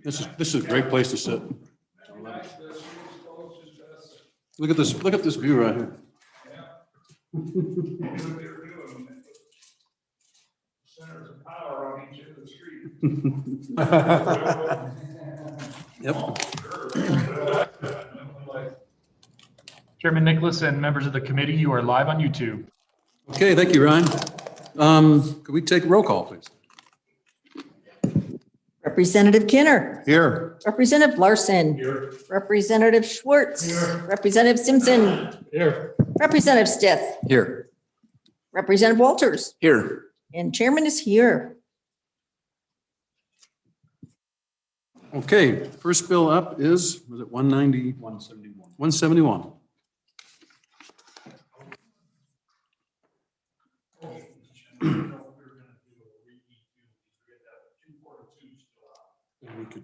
This is a great place to sit. Look at this. Look at this view right here. Centers of power on each end of the street. Yep. Chairman Nicholas and members of the committee, you are live on YouTube. Okay, thank you, Ryan. Could we take a roll call, please? Representative Kinner. Here. Representative Larson. Here. Representative Schwartz. Here. Representative Simpson. Here. Representative Stith. Here. Representative Walters. Here. And chairman is here. Okay, first bill up is, was it 190? 171. 171.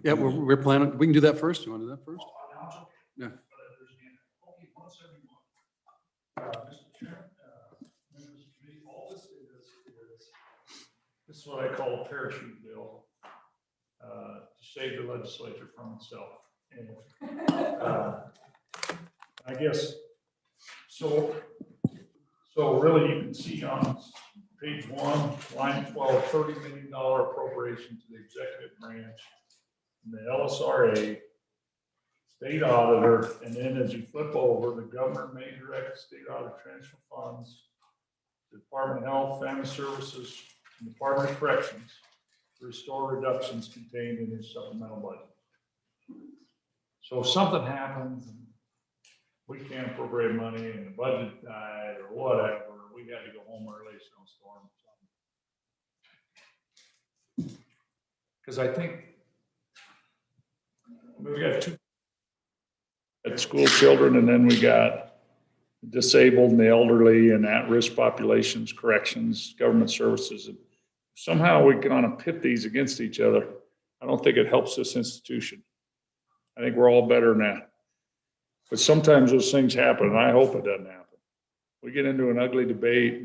Yeah, we're planning, we can do that first. You want to do that first? Yeah. This is what I call a parachute bill, to save the legislature from itself. And, I guess, so really you can see on page 1, line 12, $30 million appropriation to the executive branch, and the LSRA, state auditor, and then as you flip over, the governor may direct state auditor transfer funds, Department of Health, Family Services, and Department of Corrections to restore reductions contained in his supplemental budget. So if something happens, and we can't appropriate money and the budget died or whatever, we had to go home early, snowstorm. Because I think we got 2 at school children, and then we got disabled and the elderly and at-risk populations, corrections, government services. And somehow we kind of pit these against each other. I don't think it helps this institution. I think we're all better than that. But sometimes those things happen, and I hope it doesn't happen. We get into an ugly debate,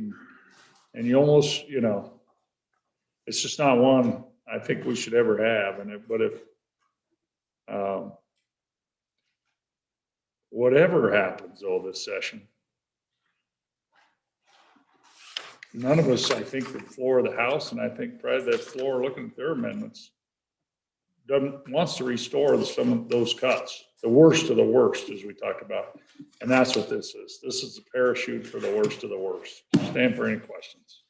and you almost, it's just not one I think we should ever have. But if whatever happens all this session, none of us, I think, the floor of the House, and I think probably the floor looking at their amendments, wants to restore some of those cuts, the worst of the worst, as we talked about. And that's what this is. This is a parachute for the worst of the worst. Stand for any questions.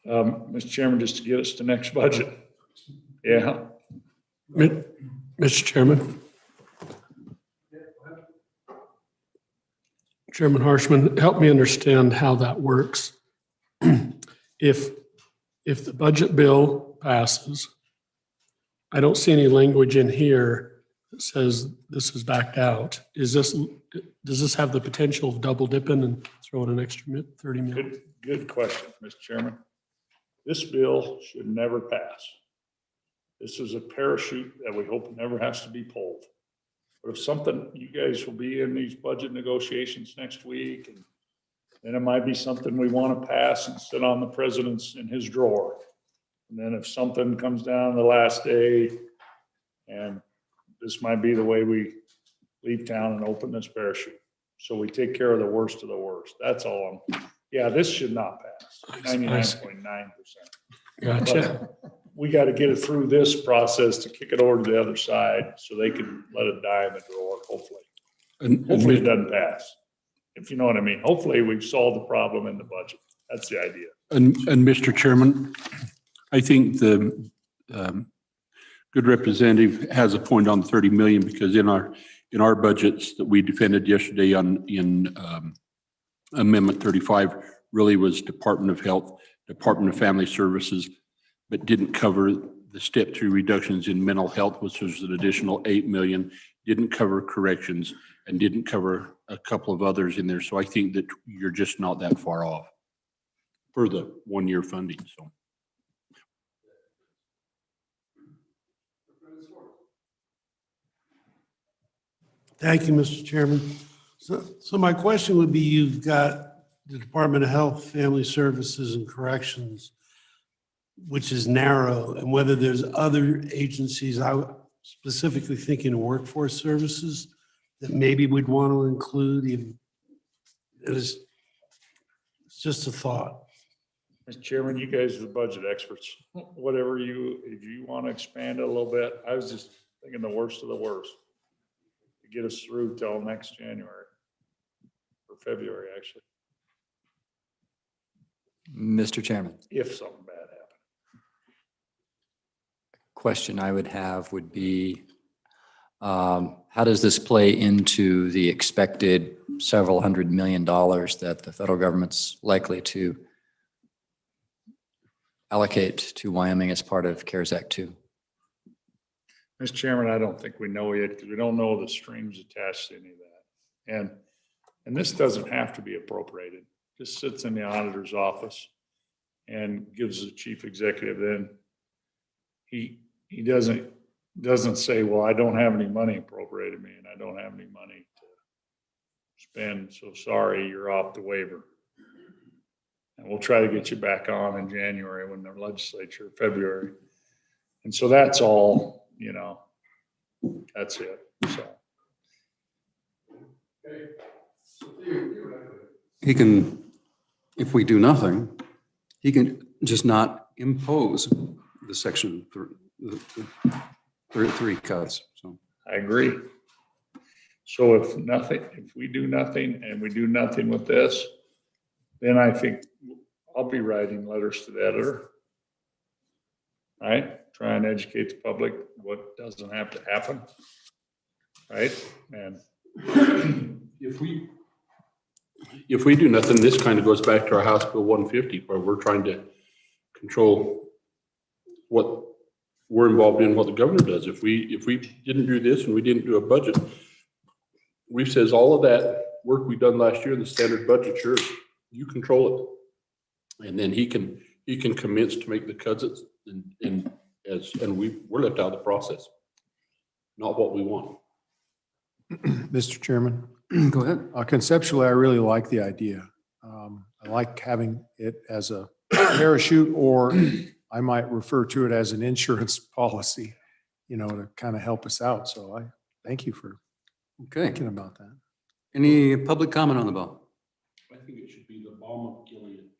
Mr. Chairman, just to get us to next budget. Yeah. Mr. Chairman. Chairman Harshman, help me understand how that works. If the budget bill passes, I don't see any language in here that says this is backed out. Does this have the potential of double dipping and throwing an extra 30 million? Good question, Mr. Chairman. This bill should never pass. This is a parachute that we hope never has to be pulled. But if something, you guys will be in these budget negotiations next week, and then it might be something we want to pass and sit on the president's in his drawer. And then if something comes down the last day, and this might be the way we leave town and open this parachute. So we take care of the worst of the worst. That's all yeah, this should not pass, 99.9%. Gotcha. We got to get it through this process to kick it over to the other side so they can let it die in the drawer, hopefully. Hopefully it doesn't pass, if you know what I mean. Hopefully we've solved the problem in the budget. That's the idea. And Mr. Chairman, I think the good representative has a point on 30 million, because in our budgets that we defended yesterday in Amendment 35 really was Department of Health, Department of Family Services, but didn't cover the step 2 reductions in mental health, which was an additional 8 million, didn't cover corrections, and didn't cover a couple of others in there. So I think that you're just not that far off for the 1-year funding. So. Thank you, Mr. Chairman. So my question would be, you've got the Department of Health, Family Services and Corrections, which is narrow, and whether there's other agencies, I was specifically thinking of workforce services, that maybe we'd want to include. It's just a thought. Mr. Chairman, you guys are the budget experts. Whatever if you want to expand it a little bit, I was just thinking the worst of the worst. To get us through till next January, or February, actually, Mr. Chairman, if something bad happened. question I would have would be, how does this play into the expected several $100 million that the federal government's likely to allocate to Wyoming as part of CARES Act 2? Mr. Chairman, I don't think we know yet because we don't know the strings attached to any of that. And this doesn't have to be appropriated. Just sits in the auditor's office and gives the chief executive, then he doesn't say, well, I don't have any money appropriated me and I don't have any money to spend. So sorry, you're off the waiver. And we'll try to get you back on in January when the legislature, February. And so that's all, that's it. So. He can, if we do nothing, he can just not impose the section 33 cuts. So I agree. So if we do nothing and we do nothing with this, then I think I'll be writing letters to the editor. Right? Try and educate the public what doesn't have to happen. Right? And If we do nothing, this kind of goes back to our House Bill 150, where we're trying to control what we're involved in, what the governor does. If we didn't do this and we didn't do a budget, we've says all of that work we done last year, the standard budget's yours. You control it. And then he can commence to make the cuts and we're left out of the process. Not what we want. Mr. Chairman, go ahead. conceptually, I really like the idea. I like having it as a parachute, or I might refer to it as an insurance policy, to kind of help us out. So I thank you for Okay. thinking about that. Any public comment on the bill? I think it should be the balm of Gilead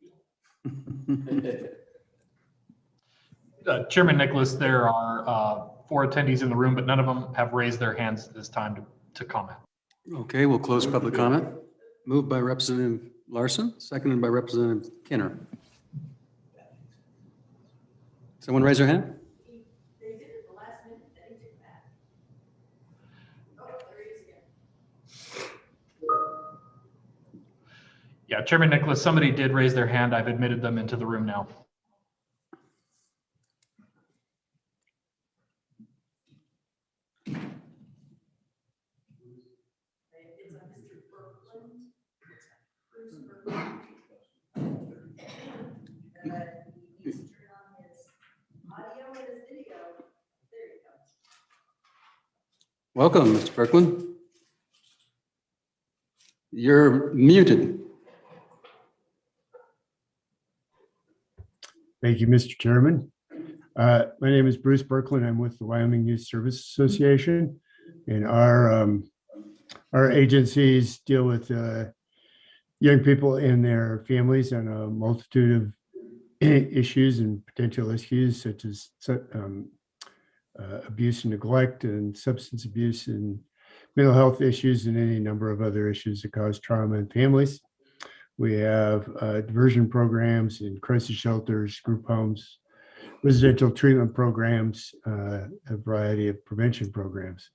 bill. Chairman Nicholas, there are 4 attendees in the room, but none of them have raised their hands at this time to comment. Okay, we'll close public comment. Moved by Representative Larson, seconded by Representative Kinner. Someone raise their hand? They did it the last minute, then he took that. Oh, there he is again. Yeah, Chairman Nicholas, somebody did raise their hand. I've admitted them into the room now. Welcome, Mr. Kirkland. You're muted. Thank you, Mr. Chairman. My name is Bruce Berkland. I'm with the Wyoming Youth Service Association, and our agencies deal with young people and their families on a multitude of issues and potential issues such as abuse and neglect and substance abuse and mental health issues and any number of other issues that cause trauma in families. We have diversion programs in crisis shelters, group homes, residential treatment programs, a variety of prevention programs.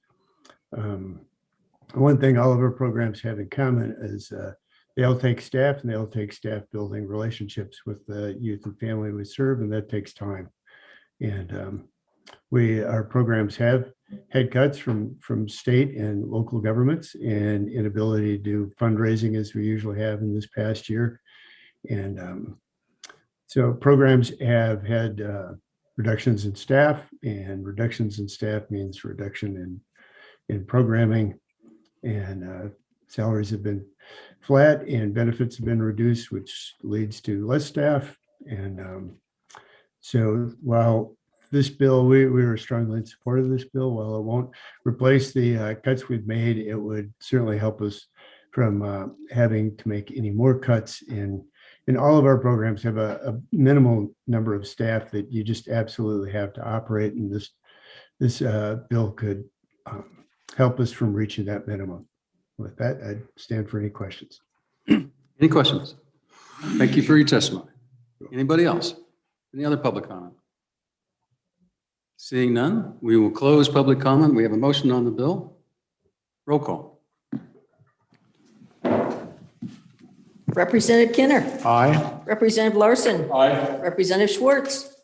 One thing all of our programs have in common is they all take staff, and they all take staff building relationships with the youth and family we serve, and that takes time. And our programs have had cuts from state and local governments and inability to do fundraising as we usually have in this past year. And so programs have had reductions in staff, and reductions in staff means reduction in programming. And salaries have been flat and benefits have been reduced, which leads to less staff. And so while this bill, we were strongly in support of this bill, while it won't replace the cuts we've made, it would certainly help us from having to make any more cuts in all of our programs. Have a minimal number of staff that you just absolutely have to operate. And this bill could help us from reaching that minimum. With that, I'd stand for any questions. Any questions? Thank you for your testimony. Anybody else? Any other public comment? Seeing none, we will close public comment. We have a motion on the bill. Roll call. Representative Kinner. Aye. Representative Larson. Aye. Representative Schwartz.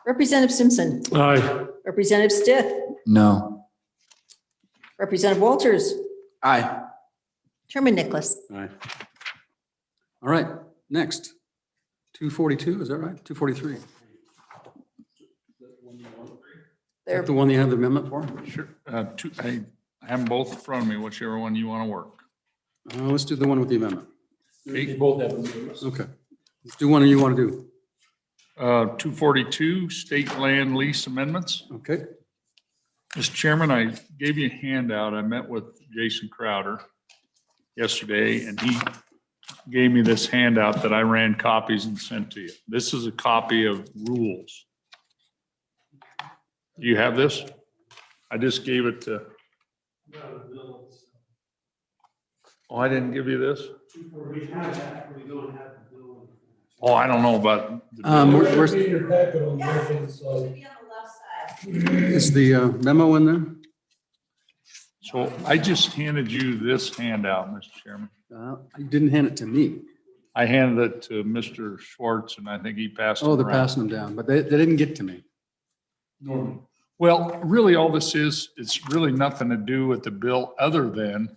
Representative Simpson. Aye. Representative Stith. No. Representative Walters. Aye. Chairman Nicholas. Aye. All right, next. 242, is that right? 243. There. The one you have the amendment for? Sure. I have them both in front of me, whichever one you want to work. Let's do the one with the amendment. Okay. Okay. Let's do one you want to do. 242, state land lease amendments. Okay. Mr. Chairman, I gave you a handout. I met with Jason Crowder yesterday, and he gave me this handout that I ran copies and sent to you. This is a copy of rules. Do you have this? I just gave it to. Oh, I didn't give you this? Oh, I don't know about. Where's, It should be on the left side. is the memo in there? So I just handed you this handout, Mr. Chairman. You didn't hand it to me. I handed it to Mr. Schwartz, and I think he passed it Oh, they're around. passing them down, but they didn't get to me. Well, really, all this is, it's really nothing to do with the bill other than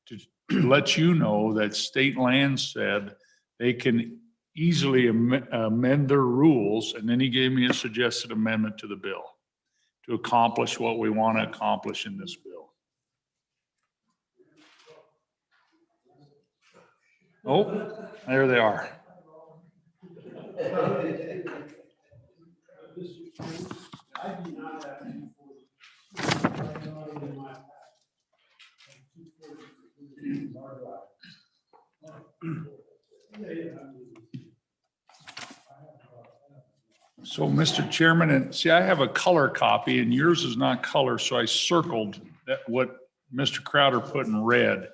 to let you know that state land said they can easily amend their rules. And then he gave me a suggested amendment to the bill to accomplish what we want to accomplish in this bill. Oh, there they are. So, Mr. Chairman, and see, I have a color copy and yours is not color, so I circled that what Mr. Crowder put in red.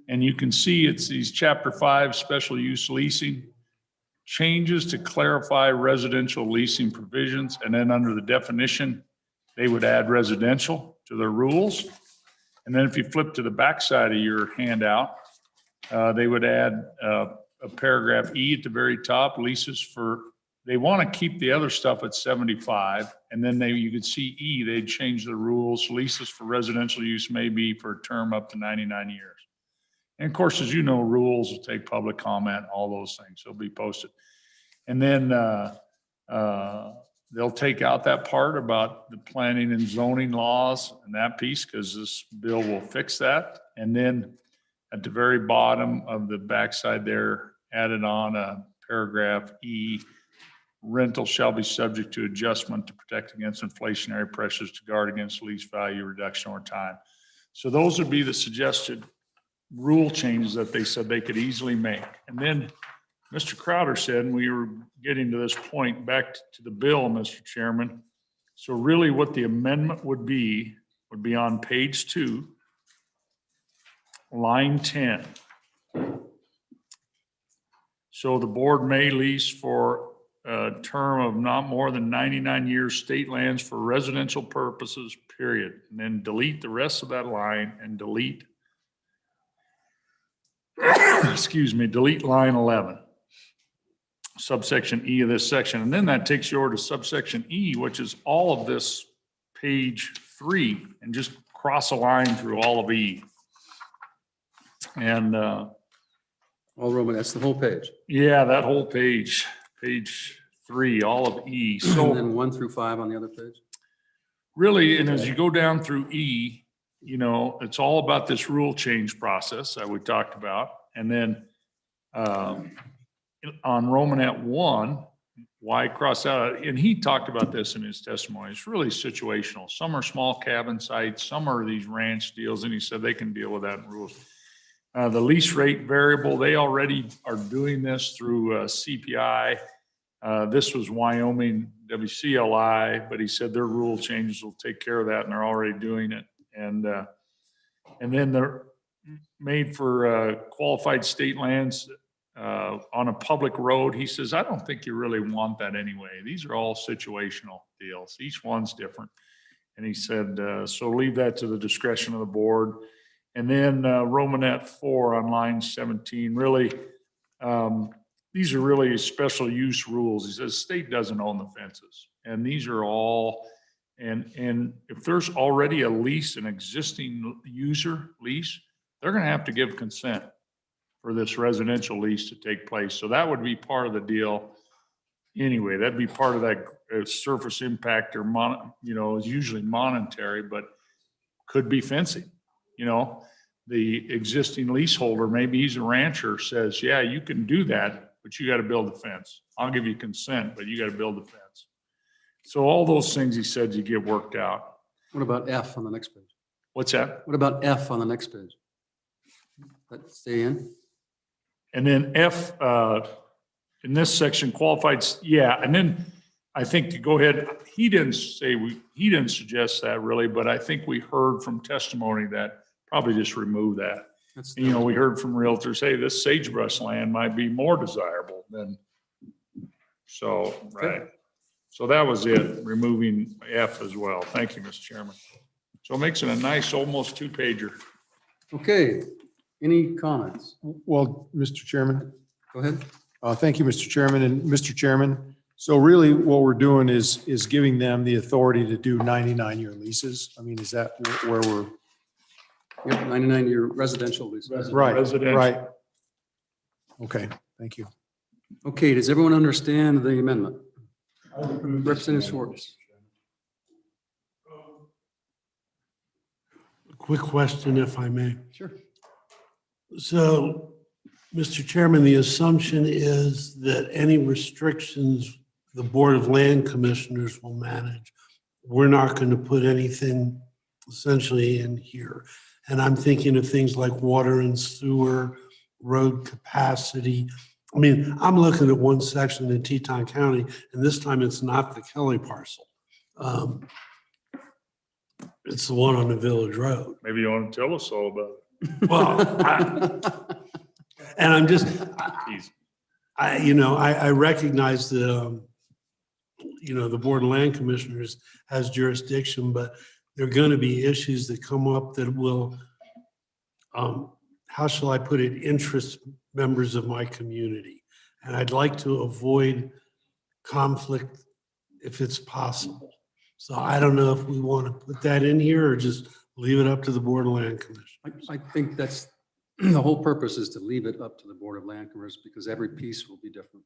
And you can see it's these Chapter 5 special use leasing changes to clarify residential leasing provisions. And then under the definition, they would add residential to their rules. And then if you flip to the backside of your handout, they would add a paragraph E at the very top, leases for, they want to keep the other stuff at 75. And then you could see E, they'd change the rules. Leases for residential use may be for a term up to 99 years. And of course, as you know, rules will take public comment, all those things. They'll be posted. And then they'll take out that part about the planning and zoning laws and that piece, because this bill will fix that. And then at the very bottom of the backside there, added on a paragraph E, rental shall be subject to adjustment to protect against inflationary pressures to guard against lease value reduction over time. So those would be the suggested rule changes that they said they could easily make. And then Mr. Crowder said, and we were getting to this point back to the bill, Mr. Chairman. So really what the amendment would be on page 2, line 10. So the board may lease for a term of not more than 99 years state lands for residential purposes, period. And then delete the rest of that line and delete delete line 11, subsection E of this section. And then that takes you over to subsection E, which is all of this page 3, and just cross a line through all of E. And All Roman, that's the whole page. yeah, that whole page 3, all of E. And So then 1 through 5 on the other page. really, and as you go down through E, you know, it's all about this rule change process that we talked about. And then on Romanet 1, why cross out? And he talked about this in his testimony. It's really situational. Some are small cabin sites, some are these ranch deals, and he said they can deal with that in rules. The lease rate variable, they already are doing this through CPI. This was Wyoming WCLI, but he said their rule changes will take care of that, and they're already doing it. And then they're made for qualified state lands on a public road. He says, I don't think you really want that anyway. These are all situational deals. Each one's different. And he said, so leave that to the discretion of the board. And then Romanet 4 on line 17, really, these are really special use rules. He says state doesn't own the fences. And these are all, and if there's already a lease, an existing user lease, they're going to have to give consent for this residential lease to take place. So that would be part of the deal anyway. That'd be part of that surface impact or, you know, is usually monetary, but could be fencing. You know, the existing leaseholder, maybe he's a rancher, says, yeah, you can do that, but you got to build a fence. I'll give you consent, but you got to build a fence. So all those things he said you get worked out. What about F on the next page? What's that? What about F on the next page? Let's stay in. And then F, in this section, qualified, yeah, and then I think to go ahead, he didn't suggest that really, but I think we heard from testimony that probably just remove that. You know, we heard from realtors, hey, this sagebrush land might be more desirable than, so, right. So that was it, removing F as well. Thank you, Mr. Chairman. So it makes it a nice, almost 2-pager. Okay, any comments? Well, Mr. Chairman, Go ahead. thank you, Mr. Chairman. And Mr. Chairman, so really what we're doing is giving them the authority to do 99-year leases. I mean, is that where we're? Yep, 99-year residential lease. Right, Residential. right. Okay, thank you. Okay, does everyone understand the amendment? Representative Schwartz. Quick question, if I may. Sure. So, Mr. Chairman, the assumption is that any restrictions the Board of Land Commissioners will manage, we're not going to put anything essentially in here. And I'm thinking of things like water and sewer, road capacity. I mean, I'm looking at one section in Teton County, and this time it's not the Kelly parcel. It's the one on the Village Road. Maybe you want to tell us all about it. Well, and I'm just, I recognize that, the Board of Land Commissioners has jurisdiction, but there are going to be issues that come up that will, how shall I put it, interest members of my community. And I'd like to avoid conflict if it's possible. So I don't know if we want to put that in here or just leave it up to the Board of Land Commission. I think that's, the whole purpose is to leave it up to the Board of Land Commissioners because every piece will be different.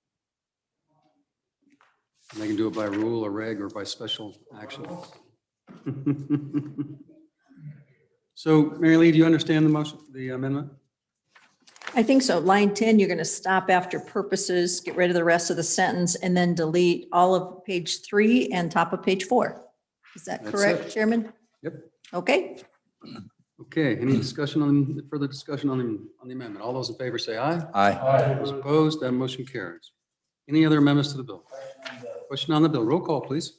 And they can do it by rule or reg or by special action. So Mary Lee, do you understand the motion, the amendment? I think so. Line 10, you're going to stop after purposes, get rid of the rest of the sentence, and then delete all of page 3 and top of page 4. Is that That's correct, it. Chairman? Yep. Okay. Okay, any discussion further discussion on the amendment? All those in favor say aye. Aye. Those opposed, that motion carries. Any other amendments to the bill? Question on the bill. Roll call, please.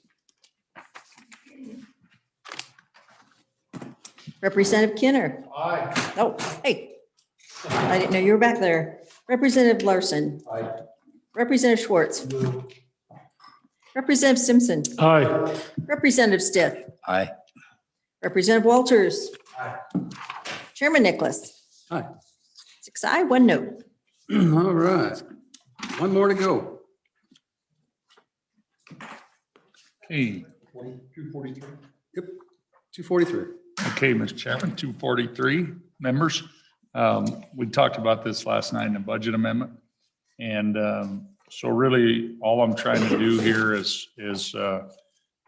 Representative Kinner. Aye. Oh, hey. I didn't know you were back there. Representative Larson. Aye. Representative Schwartz. No. Representative Simpson. Aye. Representative Stiff. Aye. Representative Walters. Aye. Chairman Nicholas. Aye. 6 aye, 1 no. All right. One more to go. Okay, 243. Yep, 243. Okay, Mr. Chairman, 243 members. We talked about this last night in the budget amendment. And so really all I'm trying to do here is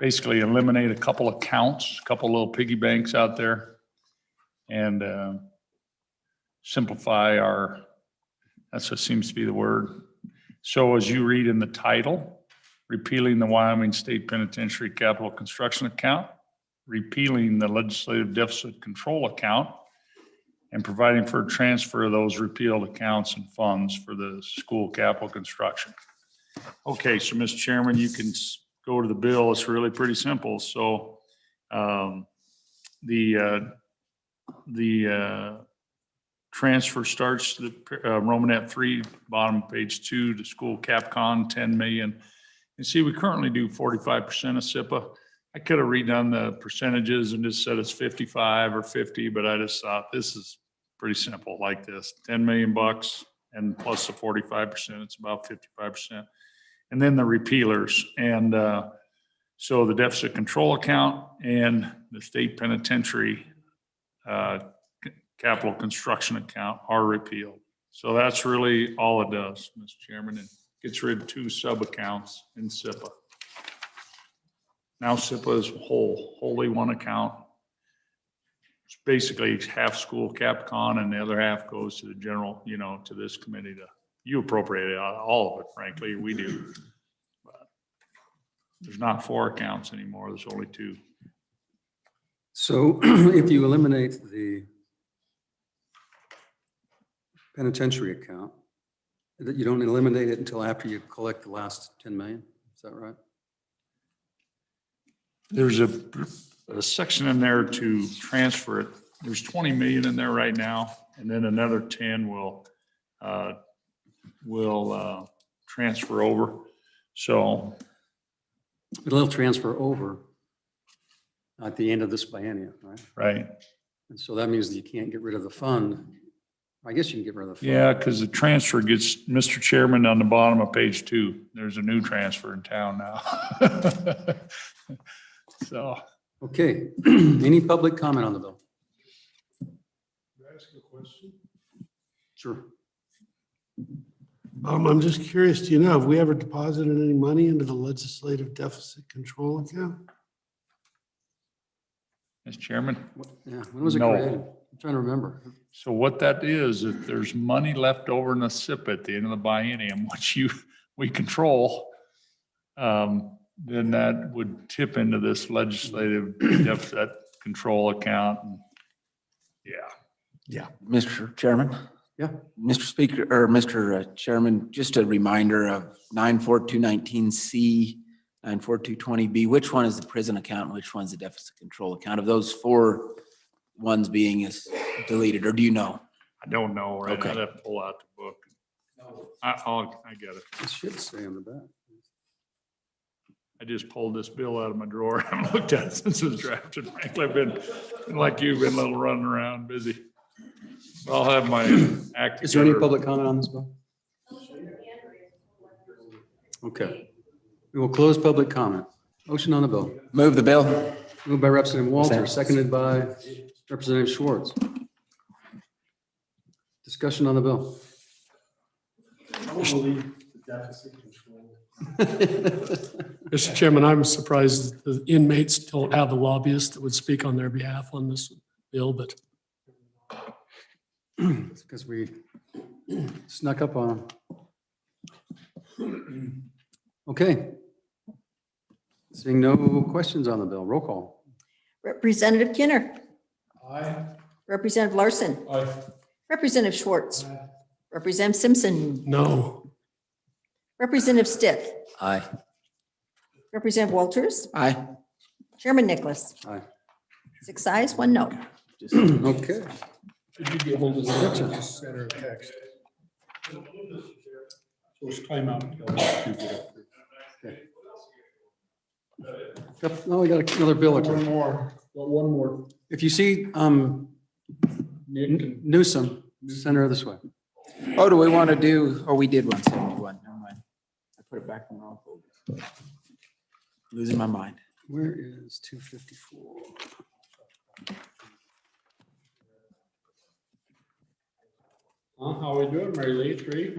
basically eliminate a couple of counts, a couple little piggy banks out there. and simplify our, that's what seems to be the word. So as you read in the title, repealing the Wyoming State Penitentiary Capital Construction Account, repealing the Legislative Deficit Control Account, and providing for a transfer of those repealed accounts and funds for the school capital construction. Okay, so Mr. Chairman, you can go to the bill. It's really pretty simple. So the transfer starts to the Romanet 3, bottom of page 2, to school CapCon, 10 million. And see, we currently do 45% of SIPA. I could have redone the percentages and just said it's 55 or 50, but I just thought this is pretty simple like this, 10 million bucks and plus the 45%, it's about 55%. And then the repealers. And so the deficit control account and the state penitentiary capital construction account are repealed. So that's really all it does, Mr. Chairman. It gets rid of 2 sub-accounts in SIPA. Now SIPA is wholly one account. It's basically half school CapCon and the other half goes to the general, to this committee you appropriate it, all of it, frankly, we do. But there's not 4 accounts anymore, there's only 2. So if you eliminate the penitentiary account, that you don't eliminate it until after you collect the last 10 million, is that right? There's a section in there to transfer it. There's 20 million in there right now, and then another 10 will transfer over. So It'll transfer over at the end of this biennium, right? right. And so that means that you can't get rid of the fund. I guess you can get rid of the fund. Yeah, because the transfer gets, Mr. Chairman, on the bottom of page 2, there's a new transfer in town now. So. Okay, any public comment on the bill? Can I ask a question? Sure. I'm just curious, do you know, have we ever deposited any money into the legislative deficit control account? Mr. Chairman. Yeah, when was it No. created? I'm trying to remember. So what that is, if there's money left over in the SIP at the end of the biennium, which we control, then that would tip into this legislative deficit control account. And yeah. Mr. Chairman? Yeah. Mr. Speaker, or Mr. Chairman, just a reminder of 94219C, 94220B, which one is the prison account and which one's the deficit control account? Of those 4 ones being is deleted, or do you know? I don't know, right? Okay. I'd have to pull out the book. I get it. It should say on the back. I just pulled this bill out of my drawer and looked at it since it was drafted. Frankly, I've been like you've been a little running around busy. I'll have my act Is there any together. public comment on this bill? Okay. We will close public comment. Motion on the bill. Move the bill. Moved by Representative Walter, seconded by Representative Schwartz. Discussion on the bill. Mr. Chairman, I'm surprised the inmates don't have a lobbyist that would speak on their behalf on this bill, but It's because we snuck up on them. Okay. Seeing no questions on the bill, roll call. Representative Kinner. Aye. Representative Larson. Aye. Representative Schwartz. Representative Simpson. No. Representative Stiff. Aye. Representative Walters. Aye. Chairman Nicholas. Aye. 6 ayes, 1 no. Okay. Could you get hold of the center text? So it's timeout. No, we got another bill or two. One more. If you see Newsom, send her this way. Oh, do we want to do, oh, we did 171, never mind. I put it back in the wrong folder. Losing my mind. Where is 254? How we doing, Mary Lee? 3?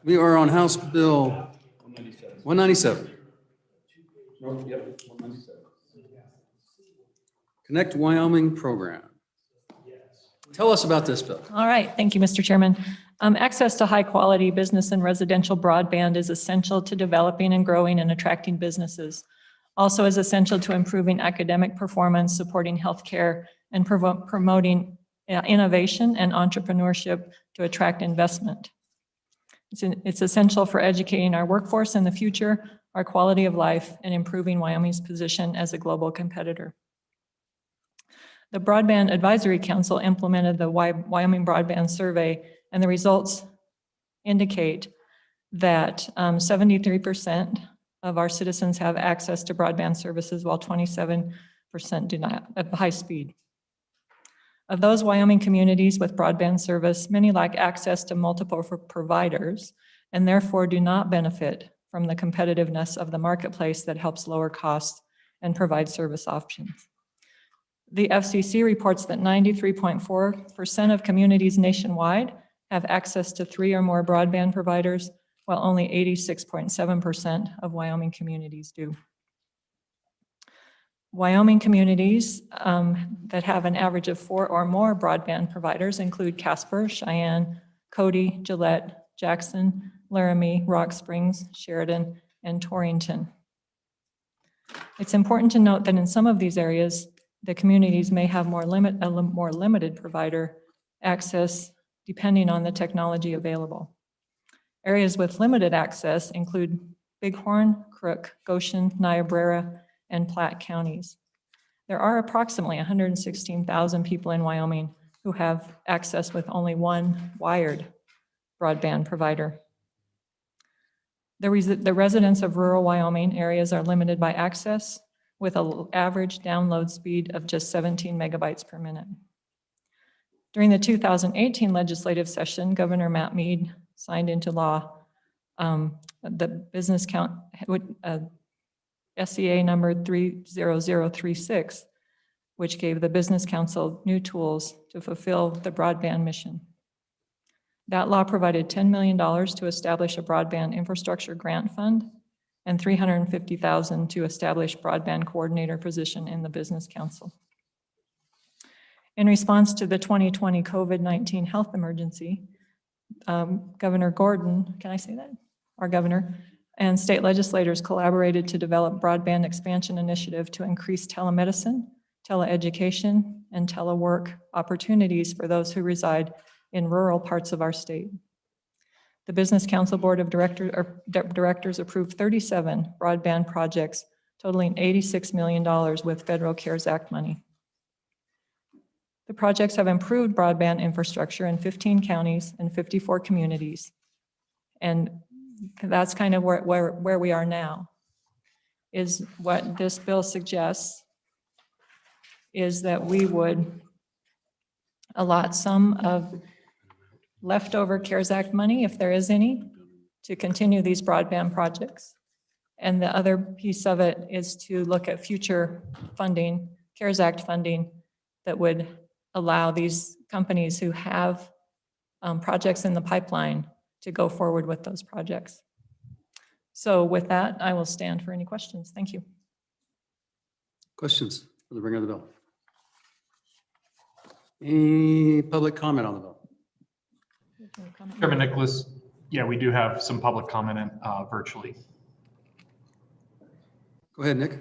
We are on House Bill 197. Connect Wyoming program. Tell us about this bill. All right, thank you, Mr. Chairman. Access to high-quality business and residential broadband is essential to developing and growing and attracting businesses. Also is essential to improving academic performance, supporting healthcare, and promoting innovation and entrepreneurship to attract investment. It's essential for educating our workforce in the future, our quality of life, and improving Wyoming's position as a global competitor. The Broadband Advisory Council implemented the Wyoming Broadband Survey, and the results indicate that 73% of our citizens have access to broadband services, while 27% do not at high speed. Of those Wyoming communities with broadband service, many lack access to multiple providers and therefore do not benefit from the competitiveness of the marketplace that helps lower costs and provide service options. The FCC reports that 93.4% of communities nationwide have access to 3 or more broadband providers, while only 86.7% of Wyoming communities do. Wyoming communities that have an average of 4 or more broadband providers include Casper, Cheyenne, Cody, Gillette, Jackson, Laramie, Rock Springs, Sheridan, and Torrington. It's important to note that in some of these areas, the communities may have a more limited provider access depending on the technology available. Areas with limited access include Bighorn, Crook, Goshen, Niobrara, and Platte counties. There are approximately 116,000 people in Wyoming who have access with only one wired broadband provider. The residents of rural Wyoming areas are limited by access with an average download speed of just 17 megabytes per minute. During the 2018 legislative session, Governor Matt Mead signed into law the business count, SCA number 30036, which gave the Business Council new tools to fulfill the broadband mission. That law provided $10 million to establish a broadband infrastructure grant fund and $350,000 to establish broadband coordinator position in the Business Council. In response to the 2020 COVID-19 health emergency, Governor Gordon, can I say that? Our governor, and state legislators collaborated to develop broadband expansion initiative to increase telemedicine, teleeducation, and telework opportunities for those who reside in rural parts of our state. The Business Council Board of Directors approved 37 broadband projects totaling $86 million with federal CARES Act money. The projects have improved broadband infrastructure in 15 counties and 54 communities. And that's kind of where we are now, is what this bill suggests is that we would allot some of leftover CARES Act money, if there is any, to continue these broadband projects. And the other piece of it is to look at future funding, CARES Act funding, that would allow these companies who have projects in the pipeline to go forward with those projects. So with that, I will stand for any questions. Thank you. Questions for the bringer of the bill? Any public comment on the bill? Chairman Nicholas, yeah, we do have some public comment virtually. Go ahead, Nick.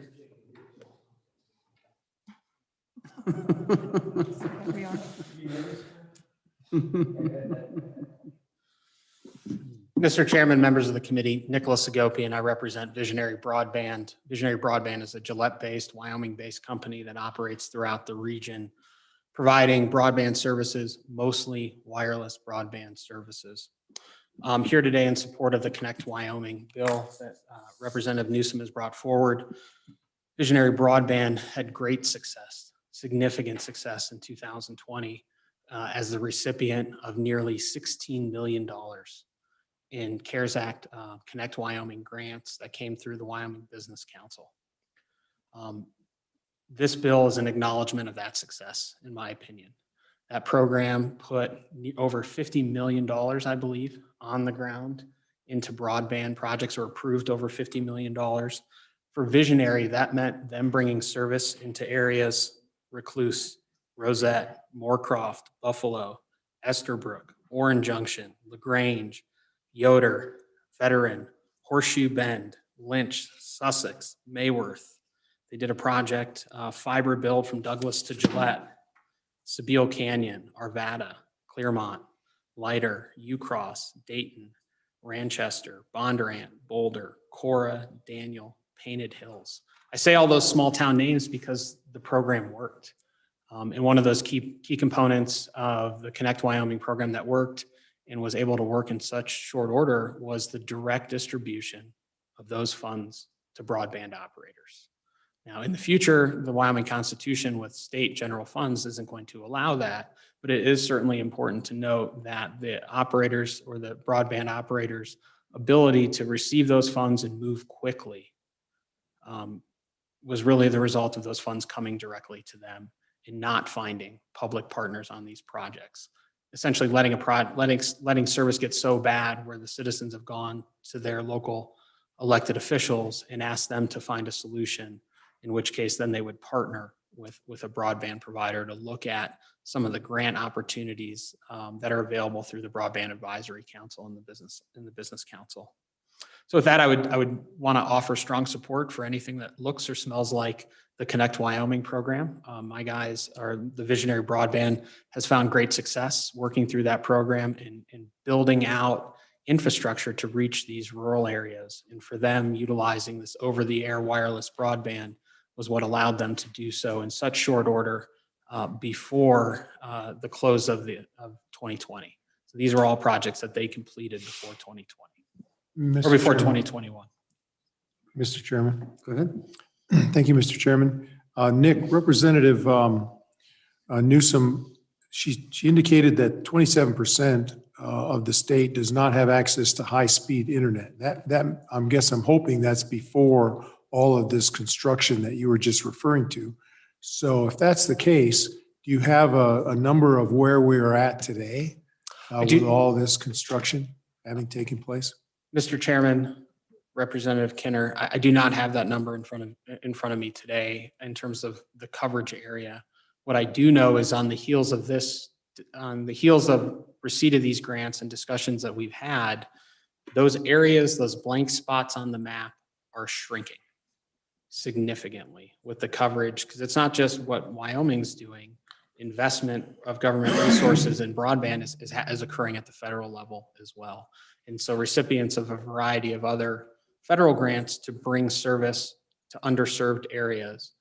Mr. Chairman, members of the committee, Nicholas Agopian, I represent Visionary Broadband. Visionary Broadband is a Gillette-based, Wyoming-based company that operates throughout the region, providing broadband services, mostly wireless broadband services. I'm here today in support of the Connect Wyoming bill that Representative Newsom has brought forward. Visionary Broadband had great success, significant success in 2020 as the recipient of nearly $16 million in CARES Act Connect Wyoming grants that came through the Wyoming Business Council. This bill is an acknowledgement of that success, in my opinion. That program put over $50 million, I believe, on the ground into broadband projects or approved over $50 million. For Visionary, that meant them bringing service into areas Recluse, Rosette, Moorcroft, Buffalo, Esterbrook, Orange Junction, LaGrange, Yoder, Veteran, Horseshoe Bend, Lynch, Sussex, Mayworth. They did a project, fiber build from Douglas to Gillette, Sabile Canyon, Arvada, Clearmont, Leiter, Ucross, Dayton, Ranchester, Bondurant, Boulder, Cora, Daniel, Painted Hills. I say all those small town names because the program worked. And one of those key components of the Connect Wyoming program that worked and was able to work in such short order was the direct distribution of those funds to broadband operators. Now, in the future, the Wyoming Constitution with state general funds isn't going to allow that, but it is certainly important to note that the operators or the broadband operators' ability to receive those funds and move quickly was really the result of those funds coming directly to them and not finding public partners on these projects. Essentially letting service get so bad where the citizens have gone to their local elected officials and asked them to find a solution, in which case then they would partner with a broadband provider to look at some of the grant opportunities that are available through the Broadband Advisory Council and the Business Council. So with that, I would want to offer strong support for anything that looks or smells like the Connect Wyoming program. My guys are the Visionary Broadband has found great success working through that program and building out infrastructure to reach these rural areas. And for them, utilizing this over-the-air wireless broadband was what allowed them to do so in such short order before the close of 2020. So these are all projects that they completed before 2020 or before 2021. Mr. Chairman. Go ahead. Thank you, Mr. Chairman. Nick, Representative Newsom, she indicated that 27% of the state does not have access to high-speed internet. That I'm hoping that's before all of this construction that you were just referring to. So if that's the case, do you have a number of where we are at today with all this construction having taken place? Mr. Chairman, Representative Kinner, I do not have that number in front of me today in terms of the coverage area. What I do know is on the heels of receipt of these grants and discussions that we've had, those areas, those blank spots on the map are shrinking significantly with the coverage, because it's not just what Wyoming's doing. Investment of government resources in broadband is occurring at the federal level as well. And so recipients of a variety of other federal grants to bring service to underserved areas,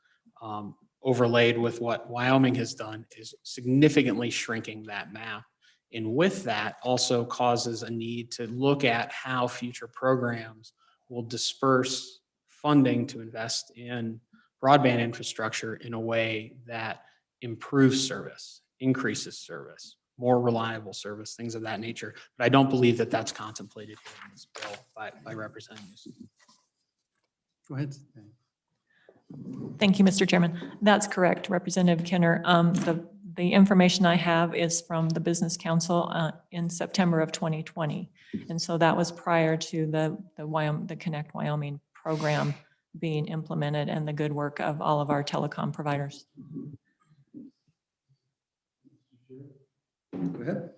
overlaid with what Wyoming has done, is significantly shrinking that map. And with that also causes a need to look at how future programs will disperse funding to invest in broadband infrastructure in a way that improves service, increases service, more reliable service, things of that nature. But I don't believe that that's contemplated in this bill by representatives. Go ahead. Thank you, Mr. Chairman. That's correct, Representative Kinner. The information I have is from the Business Council in September of 2020. And so that was prior to the Connect Wyoming program being implemented and the good work of all of our telecom providers. Go ahead.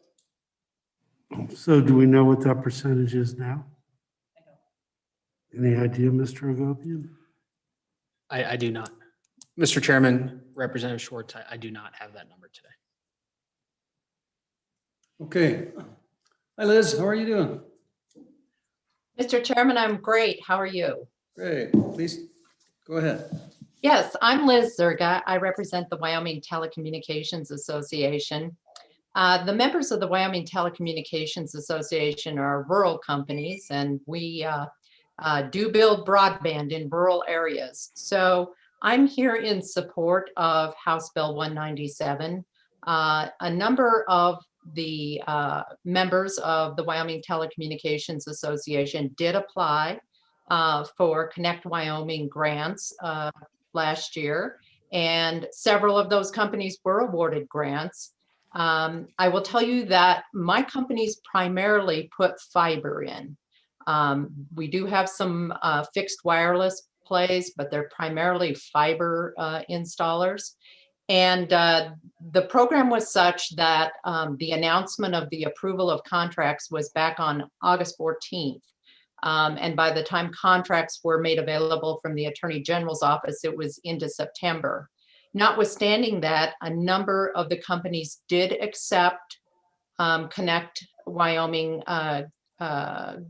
So do we know what that percentage is now? Any idea, Mr. Agopian? I do not. Mr. Chairman, Representative Schwartz, I do not have that number today. Okay. Hi, Liz. How are you doing? Mr. Chairman, I'm great. How are you? Great. Please go ahead. Yes, I'm Liz Zerga. I represent the Wyoming Telecommunications Association. The members of the Wyoming Telecommunications Association are rural companies, and we do build broadband in rural areas. So I'm here in support of House Bill 197. A number of the members of the Wyoming Telecommunications Association did apply for Connect Wyoming grants last year, and several of those companies were awarded grants. I will tell you that my companies primarily put fiber in. We do have some fixed wireless plays, but they're primarily fiber installers. And the program was such that the announcement of the approval of contracts was back on August 14th. And by the time contracts were made available from the Attorney General's office, it was into September. Notwithstanding that, a number of the companies did accept Connect Wyoming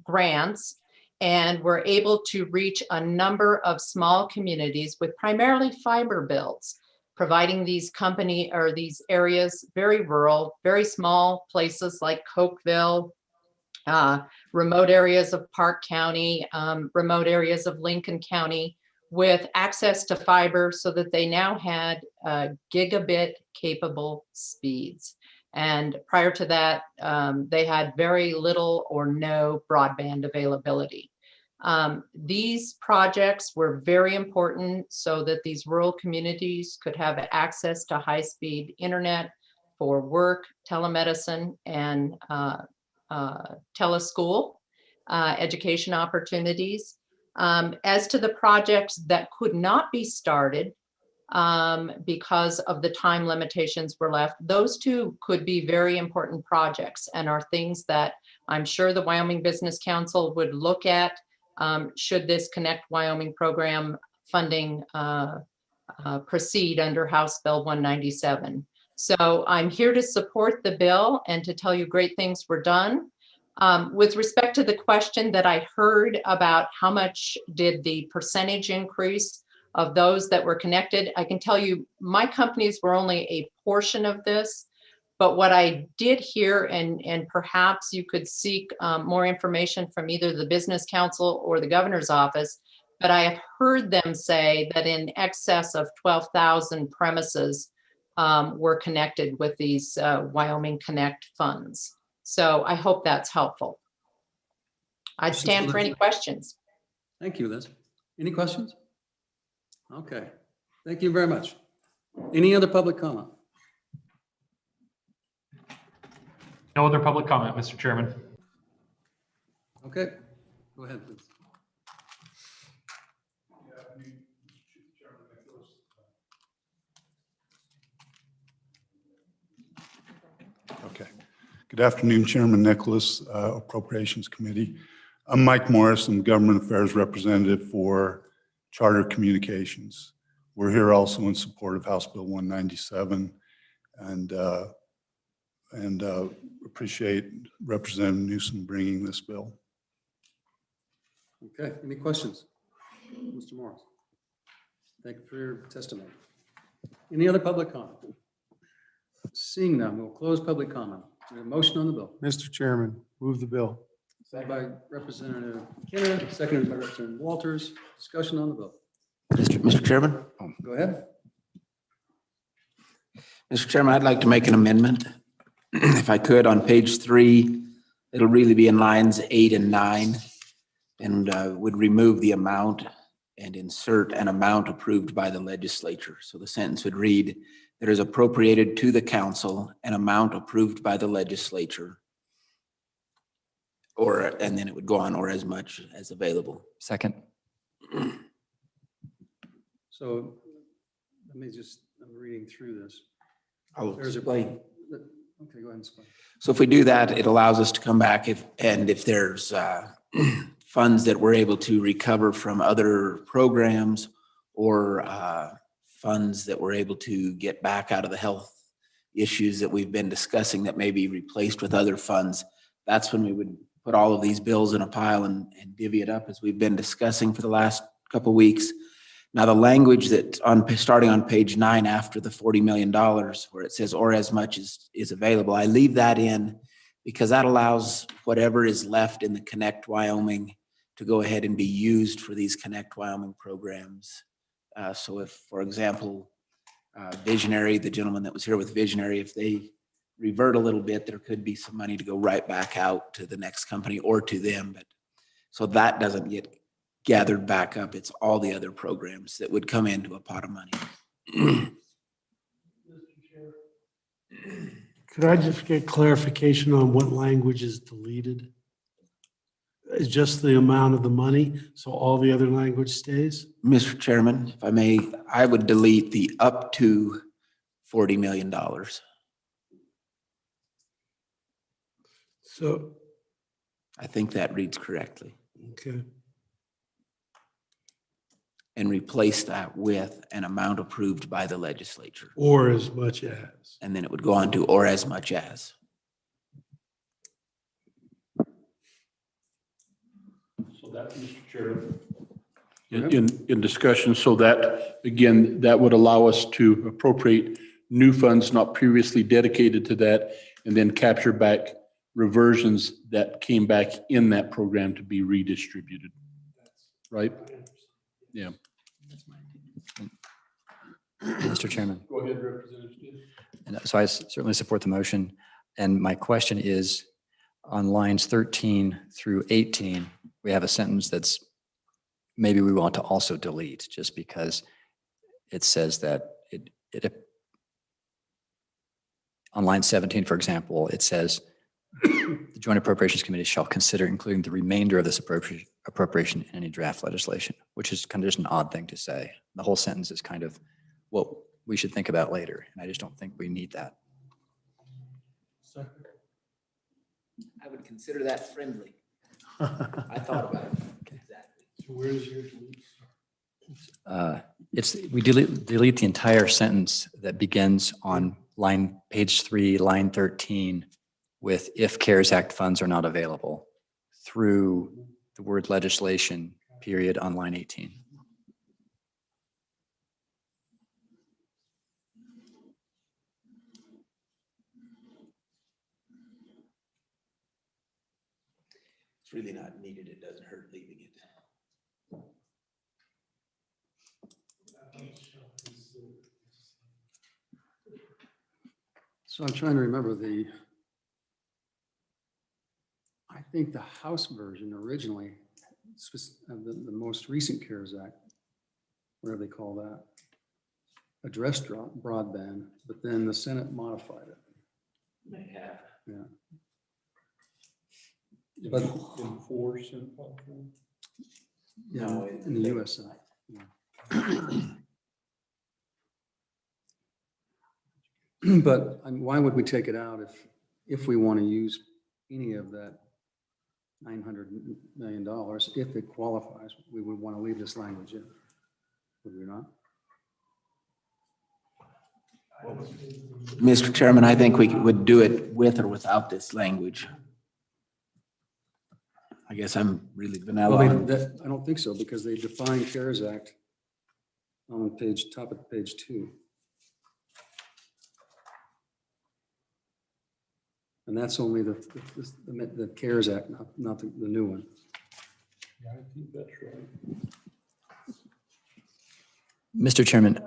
grants and were able to reach a number of small communities with primarily fiber builds, providing these these areas, very rural, very small places like Cokeville, remote areas of Park County, remote areas of Lincoln County, with access to fiber so that they now had gigabit capable speeds. And prior to that, they had very little or no broadband availability. These projects were very important so that these rural communities could have access to high-speed internet for work, telemedicine, and teleschool education opportunities. As to the projects that could not be started because of the time limitations were left, those two could be very important projects and are things that I'm sure the Wyoming Business Council would look at should this Connect Wyoming program funding proceed under House Bill 197. So I'm here to support the bill and to tell you great things were done. With respect to the question that I heard about how much did the percentage increase of those that were connected, I can tell you my companies were only a portion of this, but what I did hear, and perhaps you could seek more information from either the Business Council or the Governor's Office, but I have heard them say that in excess of 12,000 premises were connected with these Wyoming Connect funds. So I hope that's helpful. I'd stand for any questions. Thank you, Liz. Any questions? Okay, thank you very much. Any other public comment? No other public comment, Mr. Chairman. Okay, go ahead, please. Okay. Good afternoon, Chairman Nicholas, Appropriations Committee. I'm Mike Morris. I'm Government Affairs Representative for Charter Communications. We're here also in support of House Bill 197 and appreciate Representative Newsom bringing this bill. Okay, any questions? Mr. Morris. Thank you for your testimony. Any other public comment? Seeing none, we'll close public comment. We have a motion on the bill. Mr. Chairman, move the bill. Moved by Representative Kinner, seconded by Representative Walters. Discussion on the bill. Mr. Chairman? Go ahead. Mr. Chairman, I'd like to make an amendment. If I could, on page 3, it'll really be in lines 8 and 9, and would remove the amount and insert an amount approved by the legislature. So the sentence would read, "There is appropriated to the council an amount approved by the legislature," and then it would go on, "or as much as available." Second. So let me just, I'm reading through this. I'll There's explain. Okay, go ahead and explain. So if we do that, it allows us to come back if there's funds that we're able to recover from other programs or funds that we're able to get back out of the health issues that we've been discussing that may be replaced with other funds. That's when we would put all of these bills in a pile and divvy it up as we've been discussing for the last couple of weeks. Now, the language that starting on page 9 after the $40 million where it says "or as much as is available," I leave that in because that allows whatever is left in the Connect Wyoming to go ahead and be used for these Connect Wyoming programs. So if, for example, Visionary, the gentleman that was here with Visionary, if they revert a little bit, there could be some money to go right back out to the next company or to them. But so that doesn't get gathered back up. It's all the other programs that would come into a pot of money. Could I just get clarification on what language is deleted? is just the amount of the money, so all the other language stays? Mr. Chairman, if I may, I would delete the up to $40 million. So, I think that reads correctly. okay. And replace that with an amount approved by the legislature. Or as much as. And then it would go on to or as much as. So that, Mr. Chairman. In discussion, so that, again, that would allow us to appropriate new funds not previously dedicated to that, and then capture back reversions that came back in that program to be redistributed. Right? Yeah. Mr. Chairman. Go ahead, Representative Steve. And so I certainly support the motion. And my question is, on lines 13 through 18, we have a sentence that's maybe we want to also delete, just because it says that on line 17, for example, it says the Joint Appropriations Committee shall consider including the remainder of this appropriation in any draft legislation, which is kind of just an odd thing to say. The whole sentence is kind of what we should think about later, and I just don't think we need that. I would consider that friendly. I thought about it. Exactly. So where's your delete? We delete the entire sentence that begins on page 3, line 13, with if CARES Act funds are not available, through the word legislation, period, on line 18. It's really not needed. It doesn't hurt leaving it. So I'm trying to remember I think the House version originally, the most recent CARES Act, whatever they call that, addressed broadband, but then the Senate modified it. They have. Yeah. But in 4 Senate platform? Yeah, No, in the US Senate. Yeah. But why would we take it out if we want to use any of that $900 million, if it qualifies, we would want to leave this language in, would we not? Mr. Chairman, I think we would do it with or without this language. I guess I'm really vanilla. Well, I don't think so, because they define CARES Act on top of page 2. And that's only the CARES Act, not the new one. Yeah, I think that's right. Mr. Chairman,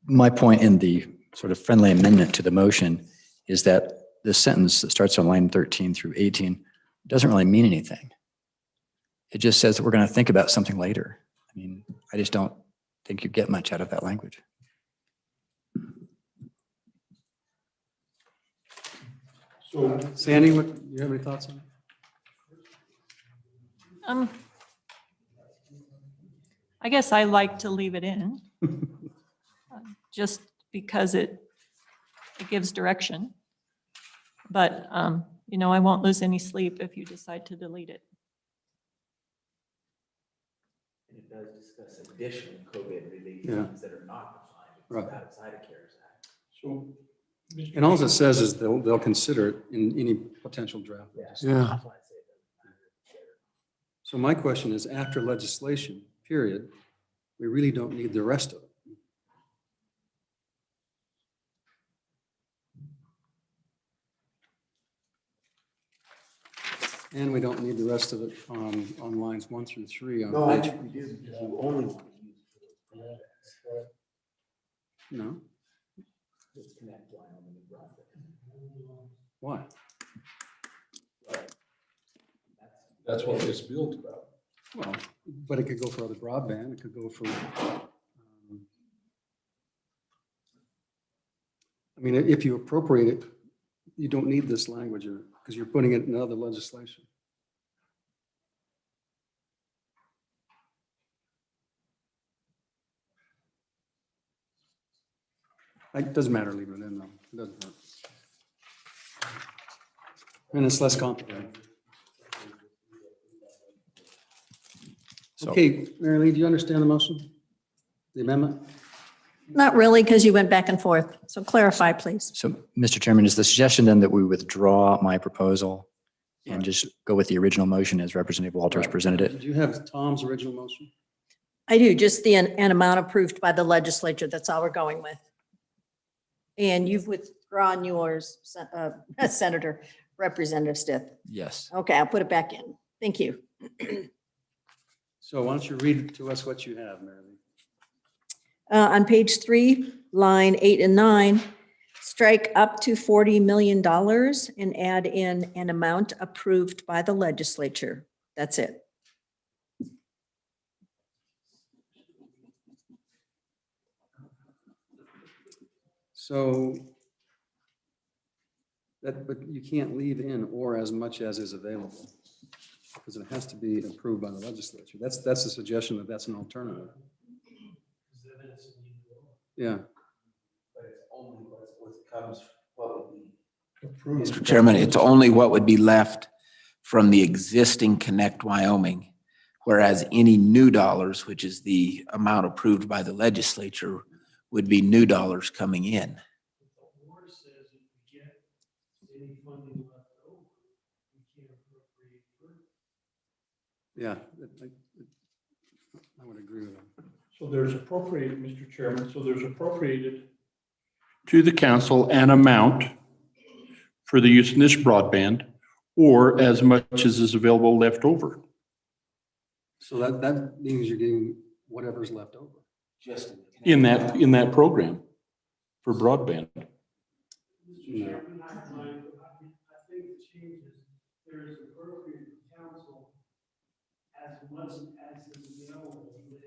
my point in the sort of friendly amendment to the motion is that the sentence that starts on line 13 through 18 doesn't really mean anything. It just says that we're going to think about something later. I mean, I just don't think you get much out of that language. So, Sandy, do you have any thoughts on it? I guess I like to leave it in, just because it gives direction. But, you know, I won't lose any sleep if you decide to delete it. And it does discuss additional COVID relief Yeah. funds that are not defined Right. outside of CARES Act. So, And all it says is they'll consider it in any potential draft. Yeah. So my question is, after legislation, period, we really don't need the rest of it. And we don't need the rest of it on lines 1 through 3 on page. we do. You only want to use it for No, Let's connect Wyoming and Broadband. why? that's what this bill's about. Well, but it could go for other broadband, it could go for, I mean, if you appropriate it, you don't need this language, because you're putting it in other legislation. It doesn't matter, leave it in though. It doesn't hurt. And it's less complicated. Okay, Mary Lee, do you understand the motion? The amendment? Not really, because you went back and forth. So clarify, please. So, Mr. Chairman, is the suggestion then that we withdraw my proposal and just go with the original motion as Representative Walters presented it? Did you have Tom's original motion? I do, just an amount approved by the legislature. That's all we're going with. And you've withdrawn yours, Senator Representative Stith. Yes. Okay, I'll put it back in. Thank you. So why don't you read to us what you have, Mary Lee? On page 3, line 8 and 9, strike up to $40 million and add in an amount approved by the legislature. That's it. So that, but you can't leave in or as much as is available because it has to be approved by the legislature. That's a suggestion that that's an alternative. Yeah. Mr. Chairman, it's only what would be left from the existing Connect Wyoming, whereas any new dollars, which is the amount approved by the legislature, would be new dollars coming in. Yeah, I would agree with that. So there's appropriated, Mr. Chairman, so there's appropriated. To the council an amount for the use in this broadband or as much as is available left over. So that means you're getting whatever's left over. Just In that program for broadband. No. I think the change is there is appropriate council as much as is available with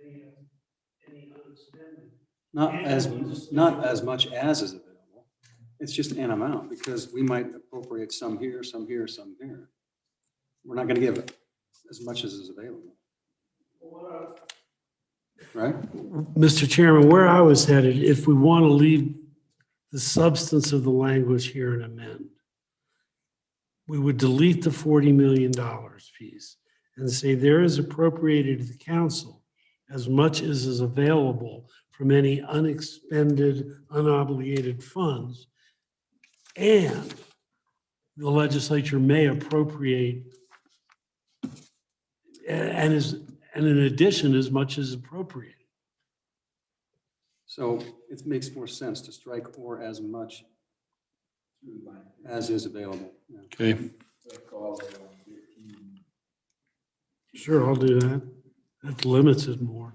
any other spending. Not as much as is available. It's just an amount because we might appropriate some here, some here, some here. We're not going to give as much as is available. Right? Mr. Chairman, where I was headed, if we want to leave the substance of the language here and amend, we would delete the $40 million piece and say there is appropriated to the council as much as is available from any unexpended, unobligated funds. And the legislature may appropriate and in addition, as much as appropriate. So it makes more sense to strike or as much as is available. Yeah. Okay. Sure, I'll do that. That limits it more.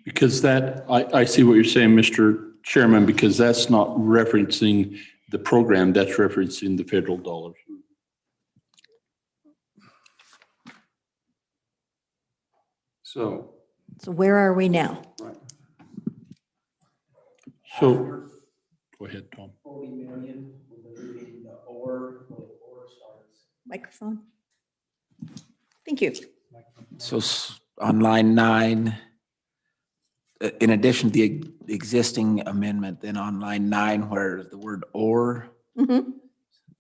Because that, I see what you're saying, Mr. Chairman, because that's not referencing the program, that's referencing the federal dollars. So where are we now? right. So, go ahead, Tom. 40 million, removing the or starts. Microphone. Thank you. So on line 9, in addition to the existing amendment, then on line 9 where the word or,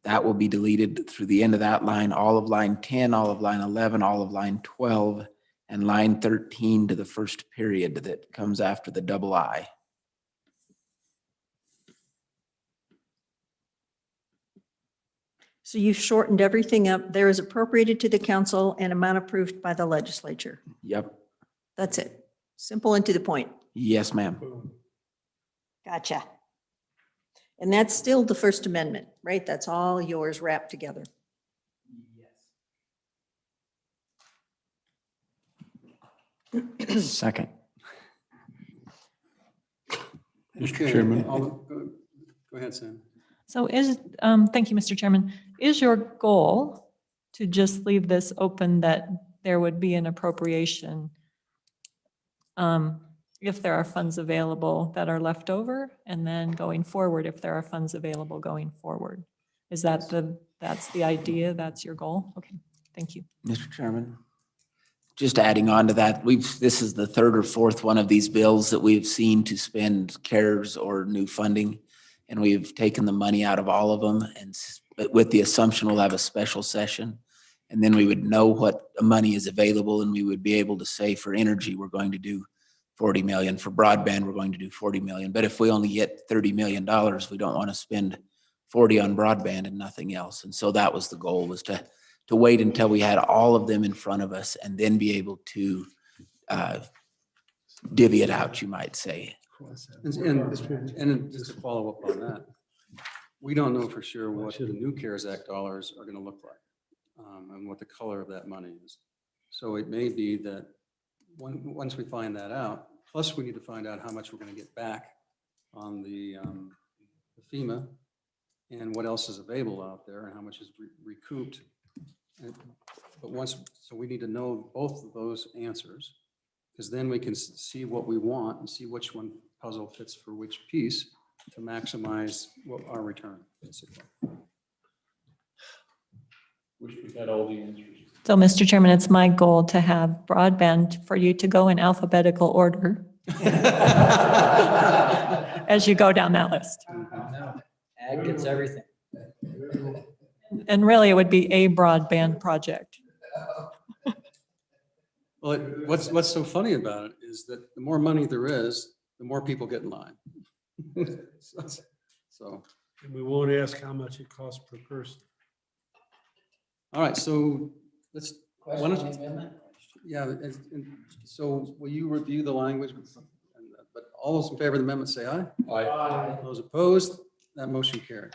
that will be deleted through the end of that line, all of line 10, all of line 11, all of line 12, and line 13 to the first period that comes after the double I. So you've shortened everything up. There is appropriated to the council and amount approved by the legislature. Yep. That's it. Simple and to the point. Yes, ma'am. Gotcha. And that's still the First Amendment, right? That's all yours wrapped together. Second. Mr. Okay, Chairman. Go ahead, Sam. So thank you, Mr. Chairman. Is your goal to just leave this open that there would be an appropriation if there are funds available that are left over, and then going forward, if there are funds available going forward? Is that that's the idea? That's your goal? Okay, thank you. Mr. Chairman, just adding on to that, this is the third or fourth one of these bills that we've seen to spend CARES or new funding. And we've taken the money out of all of them but with the assumption we'll have a special session. And then we would know what money is available and we would be able to say for energy, we're going to do 40 million. For broadband, we're going to do 40 million. But if we only get $30 million, we don't want to spend 40 on broadband and nothing else. And so that was the goal, was to wait until we had all of them in front of us and then be able to divvy it out, you might say. And just to follow up on that, we don't know for sure what the new CARES Act dollars are going to look like, and what the color of that money is. So it may be that once we find that out, plus we need to find out how much we're going to get back on the FEMA and what else is available out there and how much is recouped. So we need to know both of those answers, because then we can see what we want and see which one puzzle fits for which piece to maximize our return, basically. Wish we had all the answers. So, Mr. Chairman, it's my goal to have broadband for you to go in alphabetical order as you go down that list. Ag gets everything. And really, it would be a broadband project. Well, what's so funny about it is that the more money there is, the more people get in line. So. And we won't ask how much it costs per person. All right, so let's. Yeah, so will you review the language? But all those in favor of the amendment say aye. Aye. Those opposed, that motion carried.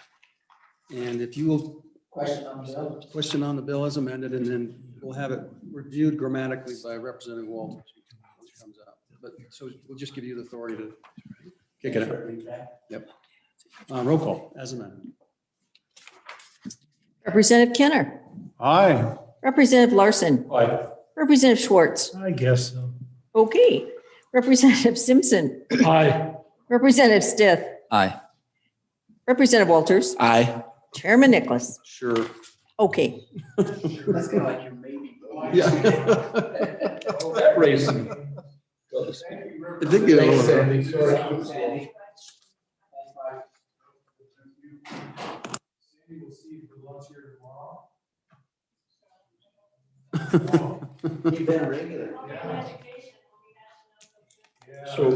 And if you will. Question on the bill as amended, and then we'll have it reviewed grammatically by Representative Walters when it comes out. But so we'll just give you the authority to kick it out. Yep. Roll call as amended. Representative Kenner. Aye. Representative Larson. Aye. Representative Schwartz. I guess so. Okay. Representative Simpson. Aye. Representative Stith. Aye. Representative Walters. Aye. Chairman Nicholas. Sure. Okay. That's kind of like your maybe. Yeah. That racing. It did get a little. Education will be national. So